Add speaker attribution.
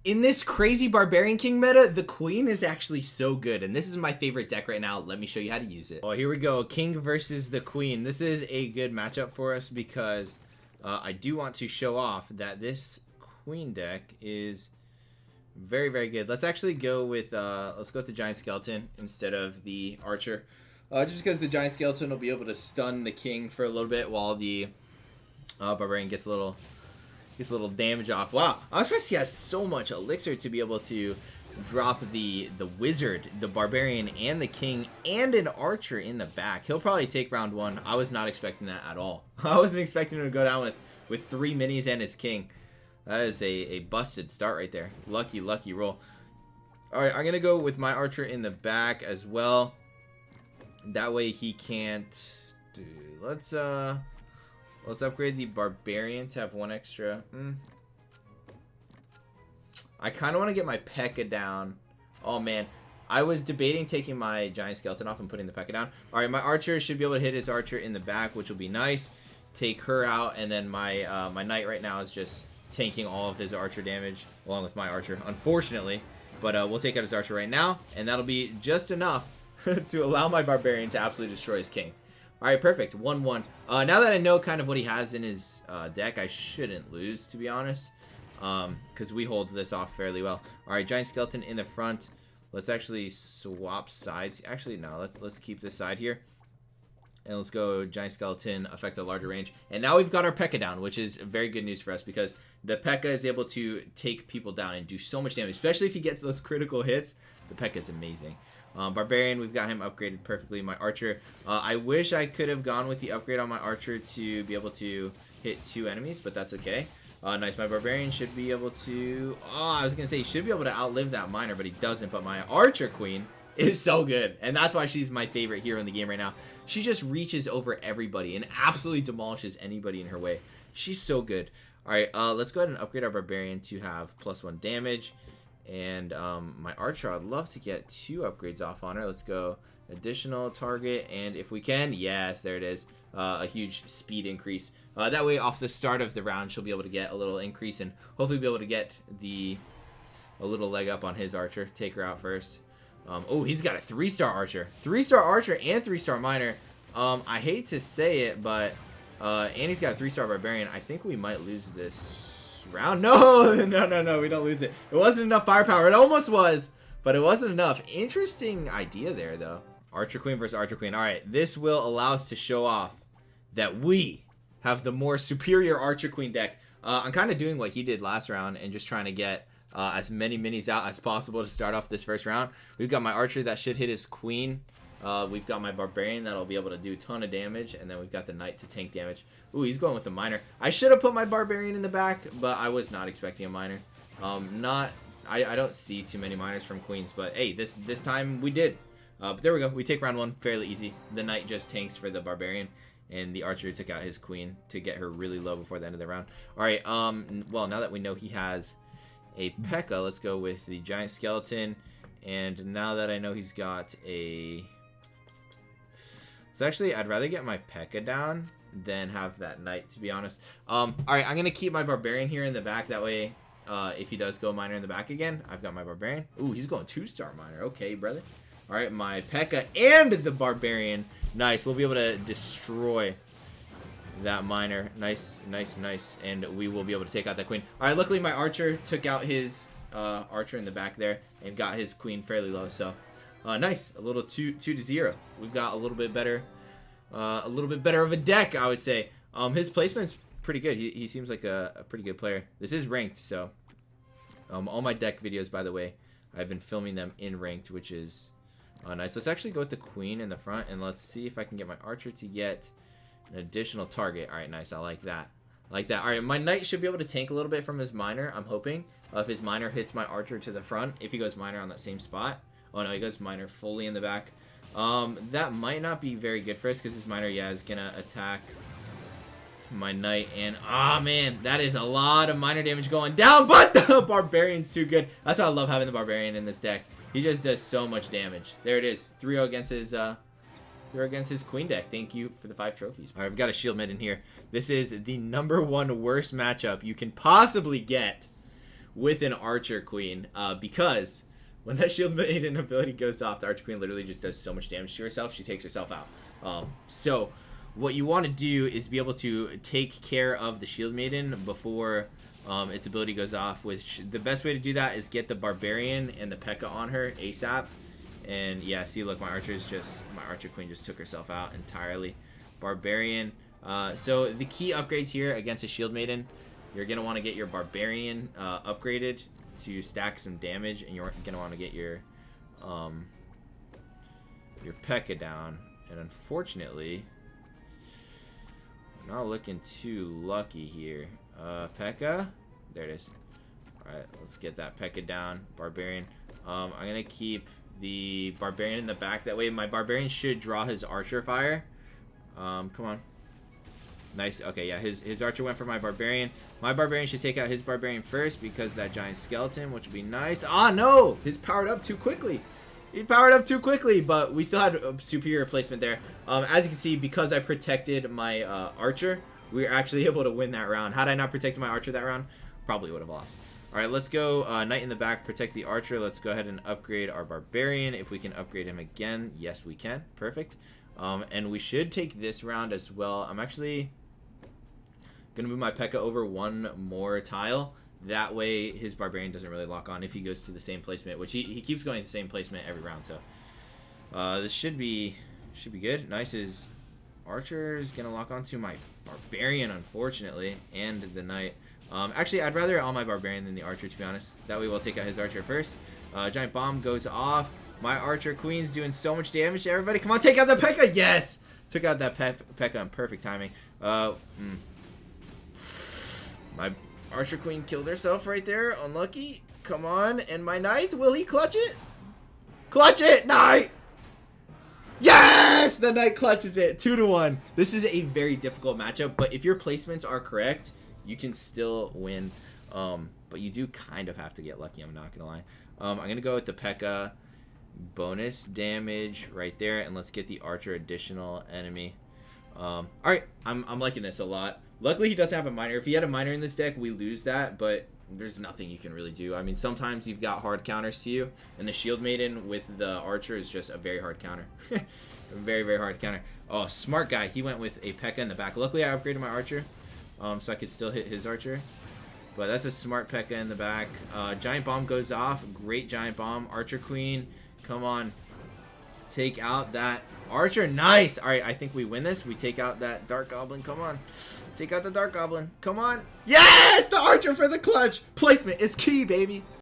Speaker 1: In this crazy Barbarian King meta, the Queen is actually so good, and this is my favorite deck right now. Let me show you how to use it. Oh, here we go. King versus the Queen. This is a good matchup for us because I do want to show off that this Queen deck is very, very good. Let's actually go with, let's go with the Giant Skeleton instead of the Archer. Just because the Giant Skeleton will be able to stun the King for a little bit while the Barbarian gets a little damage off. Wow, I'm surprised he has so much elixir to be able to drop the wizard, the barbarian, and the king, and an archer in the back. He'll probably take round one. I was not expecting that at all. I wasn't expecting him to go down with 3 minis and his king. That is a busted start right there. Lucky roll. All right, I'm gonna go with my archer in the back as well. That way he can't do. Let's upgrade the Barbarian to have 1 extra. I kind of want to get my P.E.K.K.A. down. Oh, man. I was debating taking my Giant Skeleton off and putting the P.E.K.K.A. down. All right, my Archer should be able to hit his Archer in the back, which will be nice. Take her out, and then my my Knight right now is just tanking all of his Archer damage, along with my Archer, unfortunately. But we'll take out his Archer right now, and that'll be just enough to allow my Barbarian to absolutely destroy his King. All right, perfect. 1-1. Now that I know kind of what he has in his deck, I shouldn't lose, to be honest, because we hold this off fairly well. All right, Giant Skeleton in the front. Let's actually swap sides. Actually, no, let's keep this side here. And let's go Giant Skeleton, affect a larger range. And now we've got our P.E.K.K.A. down, which is very good news for us because the P.E.K.K.A. is able to take people down and do so much damage, especially if he gets those critical hits. The P.E.K.K.A. is amazing. Barbarian, we've got him upgraded perfectly. My Archer, I wish I could have gone with the upgrade on my Archer to be able to hit 2 enemies, but that's okay. Nice, my Barbarian should be able to... Oh, I was going to say he should be able to outlive that Miner, but he doesn't. But my Archer Queen is so good, and that's why she's my favorite hero in the game right now. She just reaches over everybody and absolutely demolishes anybody in her way. She's so good. All right, let's go ahead and upgrade our Barbarian to have +1 damage. And my Archer, I'd love to get 2 upgrades off on her. Let's go additional target, and if we can, yes, there it is, a huge speed increase. That way, off the start of the round, she'll be able to get a little increase and hopefully be able to get a little leg up on his Archer. Take her out first. Oh, he's got a 3-star Archer. 3-star Archer and 3-star Miner. I hate to say it, but and he's got a 3-star Barbarian. I think we might lose this round. No, we don't lose it. It wasn't enough firepower. It almost was, but it wasn't enough. Interesting idea there, though. Archer Queen versus Archer Queen. All right, this will allow us to show off that we have the more superior Archer Queen deck. I'm kind of doing what he did last round and just trying to get as many minis out as possible to start off this first round. We've got my Archer that should hit his Queen. We've got my Barbarian that'll be able to do a ton of damage, and then we've got the Knight to tank damage. Ooh, he's going with the Miner. I should have put my Barbarian in the back, but I was not expecting a Miner. I don't see too many Miners from Queens, but hey, this time we did. But there we go. We take round 1 fairly easy. The Knight just tanks for the Barbarian, and the Archer took out his Queen to get her really low before the end of the round. All right. Well, now that we know he has a P.E.K.K.A., let's go with the Giant Skeleton. And now that I know he's got a... So actually, I'd rather get my P.E.K.K.A. down than have that Knight, to be honest. All right, I'm going to keep my Barbarian here in the back. That way, if he does go Miner in the back again, I've got my Barbarian. Ooh, he's going 2-star Miner. Okay, brother. All right, my P.E.K.K.A. and the Barbarian. Nice. We'll be able to destroy that Miner. Nice. And we will be able to take out that Queen. All right, luckily my Archer took out his Archer in the back there and got his Queen fairly low. So, nice. A little 2-0. We've got a little bit better of a deck, I would say. His placement's pretty good. He seems like a pretty good player. This is ranked, so all my deck videos, by the way, I've been filming them in ranked, which is nice. Let's actually go with the Queen in the front, and let's see if I can get my Archer to get an additional target. All right, nice. I like that. All right, my Knight should be able to tank a little bit from his Miner, I'm hoping. If his Miner hits my Archer to the front, if he goes Miner on that same spot. Oh, no, he goes Miner fully in the back. That might not be very good for us because his Miner, yeah, is going to attack my Knight. And, man, that is a lot of Miner damage going down, but the Barbarian's too good. That's why I love having the Barbarian in this deck. He just does so much damage. There it is. 3-0 against his... You're against his Queen deck. Thank you for the 5 trophies. All right, we've got a Shield Maiden here. This is the #1 worst matchup you can possibly get with an Archer Queen, because when that Shield Maiden ability goes off, the Archer Queen literally just does so much damage to herself, she takes herself out. So what you want to do is be able to take care of the Shield Maiden before its ability goes off, which the best way to do that is get the Barbarian and the P.E.K.K.A on her ASAP. And yeah, see, look, my Archer Queen just took herself out entirely. Barbarian. So the key upgrades here against a Shield Maiden, you're going to want to get your Barbarian upgraded to stack some damage, and you're going to want to get your P.E.K.K.A down. And unfortunately, I'm not looking too lucky here. P.E.K.K.A, there it is. Alright, let's get that P.E.K.K.A down. Barbarian. I'm going to keep the Barbarian in the back. That way my Barbarian should draw his Archer fire. Come on. Nice. Okay, yeah, his Archer went for my Barbarian. My Barbarian should take out his Barbarian first because that giant skeleton, which would be nice. Ah, no! He's powered up too quickly. He powered up too quickly, but we still had a superior placement there. As you can see, because I protected my Archer, we were actually able to win that round. Had I not protected my Archer that round, probably would have lost. Alright, let's go Knight in the back, protect the Archer. Let's go ahead and upgrade our Barbarian. If we can upgrade him again. Yes, we can. Perfect. And we should take this round as well. I'm actually going to move my P.E.K.K.A over one more tile. That way his Barbarian doesn't really lock on if he goes to the same placement, which he keeps going to the same placement every round. So this should be good. Nice. His Archer is going to lock onto my Barbarian, unfortunately, and the Knight. Actually, I'd rather on my Barbarian than the Archer, to be honest. That way we'll take out his Archer first. Giant Bomb goes off. My Archer Queen's doing so much damage to everybody. Come on, take out the P.E.K.K.A. Yes! Took out that P.E.K.K.A in perfect timing. My Archer Queen killed herself right there. Unlucky. Come on. And my Knight, will he clutch it? Clutch it, Knight! Yes! The Knight clutches it. 2-1. This is a very difficult matchup, but if your placements are correct, you can still win. But you do kind of have to get lucky, I'm not going to lie. I'm going to go with the P.E.K.K.A bonus damage right there, and let's get the Archer additional enemy. Alright, I'm liking this a lot. Luckily he doesn't have a miner. If he had a miner in this deck, we lose that, but there's nothing you can really do. I mean, sometimes you've got hard counters to you, and the Shield Maiden with the Archer is just a very hard counter. A very, very hard counter. Oh, smart guy. He went with a P.E.K.K.A in the back. Luckily I upgraded my Archer, so I could still hit his Archer. But that's a smart P.E.K.K.A in the back. Giant Bomb goes off. Great Giant Bomb. Archer Queen, come on. Take out that Archer. Nice. All right, I think we win this. We take out that Dark Goblin. Come on. Take out the Dark Goblin. Come on. Yes! The Archer for the clutch. Placement is key, baby.